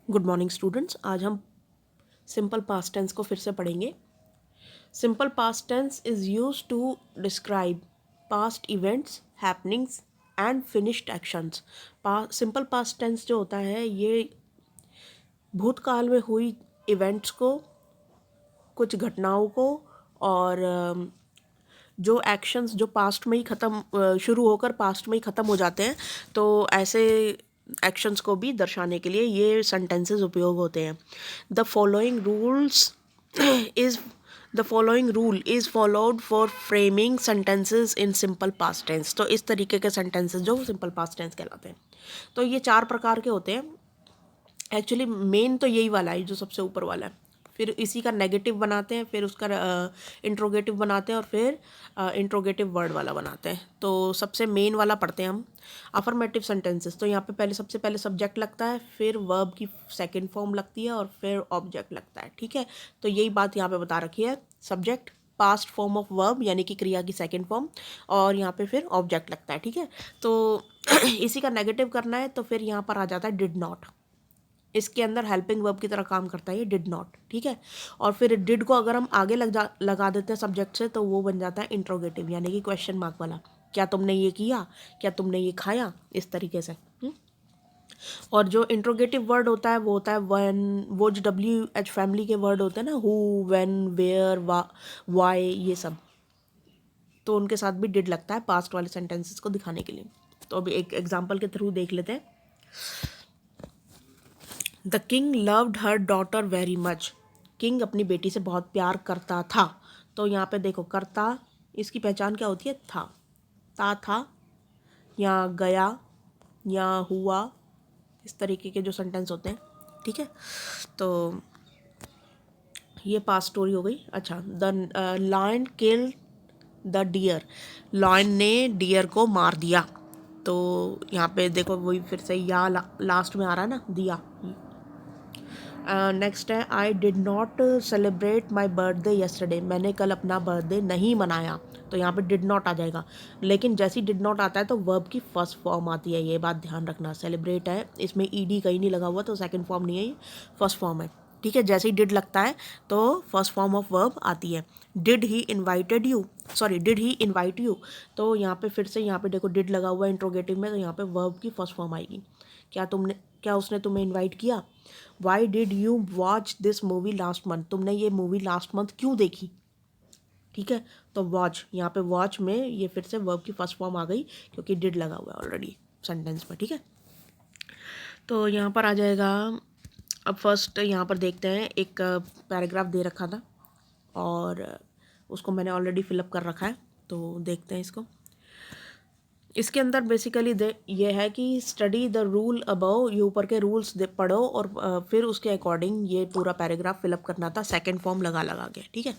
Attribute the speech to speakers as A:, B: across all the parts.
A: Good morning students. आज हम simple past tense को फिर से पढ़ेंगे। Simple past tense is use to describe past events, happenings and finished actions. Simple past tense जो होता है ये भूतकाल में हुई इवेंट्स को, कुछ घटनाओं को और जो एक्शंस जो पास्ट में ही ख़त्म शुरू होकर पास्ट में ही ख़त्म हो जाते हैं, तो ऐसे एक्शंस को भी दर्शाने के लिए ये सेंटेंसेस उपयोग होते हैं। The following rules is the following rule is followed for framing sentences in simple past tense. तो इस तरीके के सेंटेंसेस जो सिंपल पास्ट टेंस कहलाते हैं। तो ये 4 प्रकार के होते हैं। एक्चुअली मेन तो यही वाला है जो सबसे ऊपर वाला है, फिर इसी का नेगेटिव बनाते हैं, फिर उसका इंट्रोगेटिव बनाते हैं और फिर इंट्रोगेटिव वर्ड वाला बनाते हैं। तो सबसे मेन वाला पढ़ते हैं हम, अफर्मेटिव सेंटेंसेस। तो यहाँ पे पहले सबसे पहले सब्जेक्ट लगता है, फिर वर्ब की सेकंड फॉर्म लगती है और फिर ऑब्जेक्ट लगता है। ठीक है, तो यही बात यहाँ पे बता रखी है। Subject, past form of verb यानी कि क्रिया की सेकंड फॉर्म, और यहाँ पे फिर ऑब्जेक्ट लगता है। ठीक है, तो इसी का नेगेटिव करना है तो फिर यहाँ पर आ जाता है डिड नॉट। इसके अंदर हेल्पिंग वर्ब की तरह काम करता है ये डिड नॉट। ठीक है, और फिर डिड को अगर हम आगे लगा देते हैं सब्जेक्ट से तो वो बन जाता है इंट्रोगेटिव यानी कि क्वेश्चन मार्क वाला। क्या तुमने ये किया, क्या तुमने ये खाया, इस तरीके से। और जो इंट्रोगेटिव वर्ड होता है वो होता है व्हेन। वो जो WH फैमिली के वर्ड होते हैं ना, हु, व्हेन, वेयर, वाई, ये सब, तो उनके साथ भी डिड लगता है पास्ट वाले सेंटेंसेस को दिखाने के लिए। तो अभी एक एग्जाम्पल के थ्रू देख लेते हैं। The king loved her daughter very much. King अपनी बेटी से बहुत प्यार करता था। तो यहाँ पे देखो, करता, इसकी पहचान क्या होती है? था या गया या हुआ, इस तरीके के जो सेंटेंस होते हैं। ठीक है, तो ये पास्ट स्टोरी हो गई। अच्छा, the lion killed the deer. Lion ने डियर को मार दिया। तो यहाँ पे देखो वही फिर से या लास्ट में आ रहा है ना, दिया। नेक्स्ट है, I did not celebrate my birthday yesterday. मैंने कल अपना बर्थडे नहीं मनाया। तो यहाँ पे डिड नॉट आ जाएगा। लेकिन जैसे ही डिड नॉट आता है तो वर्ब की फर्स्ट फॉर्म आती है, ये बात ध्यान रखना। सेलिब्रेट है, इसमें ईडी कहीं नहीं लगा हुआ, तो सेकंड फॉर्म नहीं है, ये फर्स्ट फॉर्म है। ठीक है, जैसे ही डिड लगता है तो फर्स्ट फॉर्म ऑफ वर्ब आती है। Did he invited you, sorry did he invite you. तो यहाँ पे फिर से यहाँ पे देखो डिड लगा हुआ है इंट्रोगेटिव में, तो यहाँ पे वर्ब की फर्स्ट फॉर्म आएगी। क्या उसने तुम्हें इन्वाइट किया? Why did you watch this movie last month. तुमने ये मूवी लास्ट मंथ क्यों देखी? ठीक है, तो वॉच, यहाँ पे वॉच में ये फिर से वर्ब की फर्स्ट फॉर्म आ गई क्योंकि डिड लगा हुआ है ऑलरेडी सेंटेंस में। ठीक है, तो यहाँ पर आ जाएगा। अब फर्स्ट यहाँ पर देखते हैं, एक पैराग्राफ दे रखा था और उसको मैंने ऑलरेडी फिलअप कर रखा है, तो देखते हैं इसको। इसके अंदर बेसिकली ये है कि स्टडी द रूल अबव, ये ऊपर के रूल्स पढ़ो और फिर उसके अकॉर्डिंग ये पूरा पैराग्राफ फिलअप करना था, सेकंड फॉर्म लगा के। ठीक है,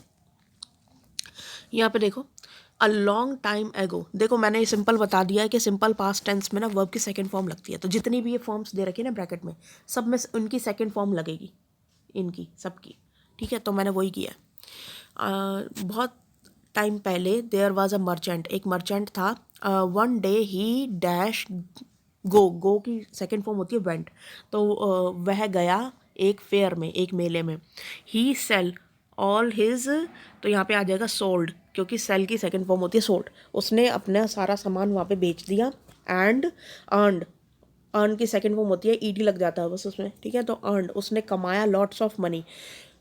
A: यहाँ पे देखो, अ लॉन्ग टाइम एगो। देखो मैंने ये सिंपल बता दिया है कि सिंपल पास्ट टेंस में ना वर्ब की सेकंड फॉर्म लगती है। तो जितनी भी ये फॉर्म्स दे रखी है ना ब्रैकेट में, सब में उनकी सेकंड फॉर्म लगेगी, इनकी सबकी। ठीक है, तो मैंने वही किया है। बहुत टाइम पहले देयर वाज अ मर्चेंट, एक मर्चेंट था। वन डे ही डैश गो की सेकंड फॉर्म होती है वेंट। तो वह गया एक फेयर में, एक मेले में। ही सेल ऑल हिज, तो यहाँ पे आ जाएगा सोल्ड, क्योंकि सेल की सेकंड फॉर्म होती है सोल्ड। उसने अपना सारा सामान वहाँ पे बेच दिया। एंड अर्नड, अर्न की सेकंड फॉर्म होती है ईडी लग जाता है बस उसमें। ठीक है, तो अर्न, उसने कमाया lots of money.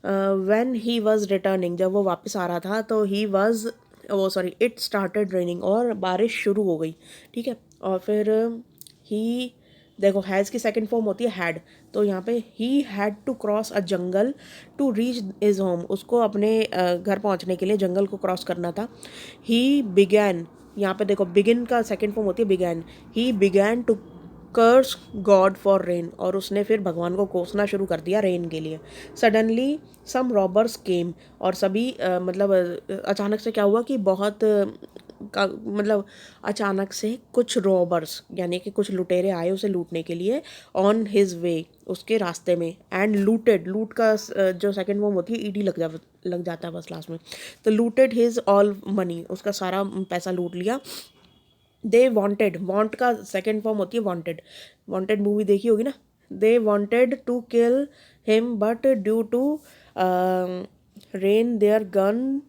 A: When he was returning, जब वो वापस आ रहा था तो ही वाज, वो सॉरी, इट स्टार्टेड रेनिंग, और बारिश शुरू हो गई। ठीक है, और फिर ही, देखो हैज़ की सेकंड फॉर्म होती है हैड। तो यहाँ पे ही had to cross a jungle to reach his home, उसको अपने घर पहुँचने के लिए जंगल को क्रॉस करना था। ही बिगैन, यहाँ पे देखो बिगिन का सेकंड फॉर्म होती है began. He began to curse God for rain, और उसने फिर भगवान को कोसना शुरू कर दिया रेन के लिए। सडनली सम रॉबर्स केम, और सभी मतलब अचानक से क्या हुआ कि बहुत मतलब अचानक से कुछ रॉबर्स यानी कि कुछ लुटेरे आए उसे लूटने के लिए, ऑन हिज वे, उसके रास्ते में। एंड लूटेड, लूट का जो सेकंड फॉर्म होती है ईडी लग जाता है बस लास्ट में। तो लूटेड हिज ऑल मनी, उसका सारा पैसा लूट लिया। दे वॉन्टेड, वॉन्ट का सेकेंड फॉर्म होती है वॉन्टेड। वॉन्टेड मूवी देखी होगी ना, they wanted to kill him but due to rain their gun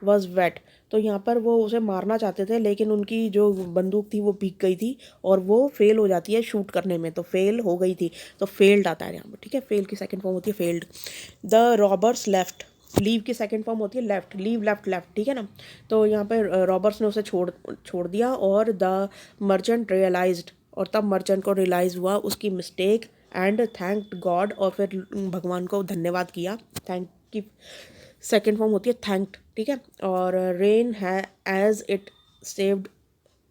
A: was wet. तो यहाँ पर वो उसे मारना चाहते थे लेकिन उनकी जो बंदूक थी वो भीग गई थी और वो फेल हो जाती है शूट करने में, तो फेल हो गई थी, तो फेल्ड आता है यहाँ पर, ठीक है। फेल की सेकंड फॉर्म होती है failed. The robbers left, leave की सेकंड फॉर्म होती है लेफ्ट, लीव लेफ्ट लेफ्ट, ठीक है ना। तो यहाँ पर रॉबर्स ने उसे छोड़ दिया और द मर्चेंट रियलाइज्ड, और तब मर्चेंट को रियलाइज़ हुआ उसकी मिस्टेक एंड थैंक्ड गॉड, और फिर भगवान को धन्यवाद किया। थैंक की सेकेंड फॉर्म होती है थैंक्ड, ठीक है। और रेन है as it saved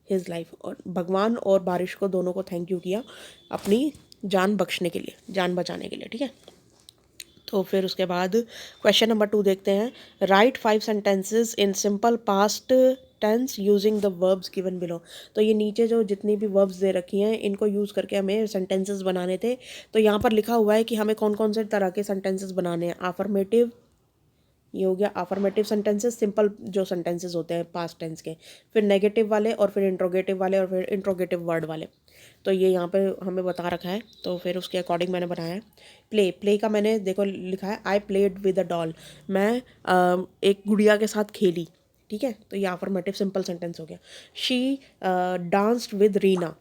A: his life, और भगवान और बारिश को दोनों को थैंक यू किया अपनी जान बख्शने के लिए, जान बचाने के लिए, ठीक है। तो फिर उसके बाद क्वेश्चन नंबर 2 देखते हैं। Write 5 sentences in simple past tense using the verbs given below. तो ये नीचे जो जितनी भी वर्ब्स दे रखी हैं इनको यूज़ करके हमें सेंटेंसेस बनाने थे। तो यहाँ पर लिखा हुआ है कि हमें कौन कौन से तरह के सेंटेंसेस बनाने हैं। अफर्मेटिव, ये हो गया अफर्मेटिव सेंटेंसेस, सिंपल जो सेंटेंसेस होते हैं पास्ट टेंस के, फिर नेगेटिव वाले, और फिर इंट्रोगेटिव वाले, और फिर इंट्रोगेटिव वर्ड वाले। तो ये यहाँ पे हमें बता रखा है, तो फिर उसके अकॉर्डिंग मैंने बनाया है। प्ले, प्ले का मैंने देखो लिखा है I played with a doll, मैं एक गुड़िया के साथ खेली, ठीक है। तो ये अफर्मेटिव सिंपल सेंटेंस हो गया। शी डांस्ड विद रीना,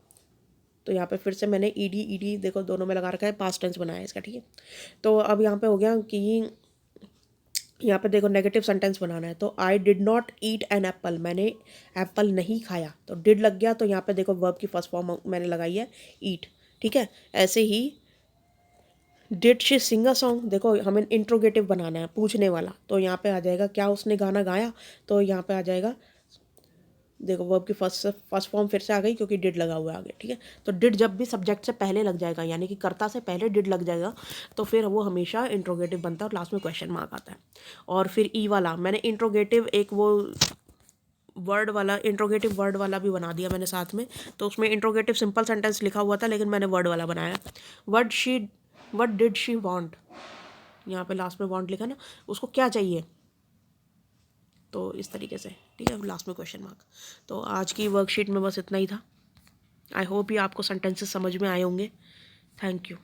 A: तो यहाँ पे फिर से मैंने ईडी ईडी देखो दोनों में लगा रखा है, पास्ट टेंस बनाया है इसका, ठीक है। तो अब यहाँ पे हो गया कि यहाँ पे देखो नेगेटिव सेंटेंस बनाना है, तो I did not eat an apple, मैंने एप्पल नहीं खाया, तो डिड लग गया, तो यहाँ पे देखो वर्ब की फर्स्ट फॉर्म मैंने लगाई है ईट, ठीक है। ऐसे he did she Singh a song, देखो हमें इंट्रोगेटिव बनाना है, पूछने वाला, तो यहाँ पे आ जाएगा क्या उसने गाना गाया, तो यहाँ पे आ जाएगा देखो वर्ब की फर्स्ट फॉर्म फिर से आ गई क्योंकि डिड लगा हुआ है आगे, ठीक है। तो डिड जब भी सब्जेक्ट से पहले लग जाएगा, यानी कि कर्ता से पहले डिड लग जाएगा, तो फिर वो हमेशा इंट्रोगेटिव बनता है और लास्ट में क्वेश्चन मार्क आता है। और फिर ई वाला मैंने इंट्रोगेटिव एक वो वर्ड वाला, इंट्रोगेटिव वर्ड वाला भी बना दिया मैंने साथ में। तो उसमें इंट्रोगेटिव सिंपल सेंटेंस लिखा हुआ था लेकिन मैंने वर्ड वाला बनाया। वट डिड शी वॉन्ट, यहाँ पे लास्ट में वॉन्ट लिखा ना, उसको क्या चाहिए, तो इस तरीके से, ठीक है, लास्ट में क्वेश्चन मार्क। तो आज की वर्कशीट में बस इतना ही था। आई होप ये आपको सेंटेंसेस समझ में आए होंगे। Thank you.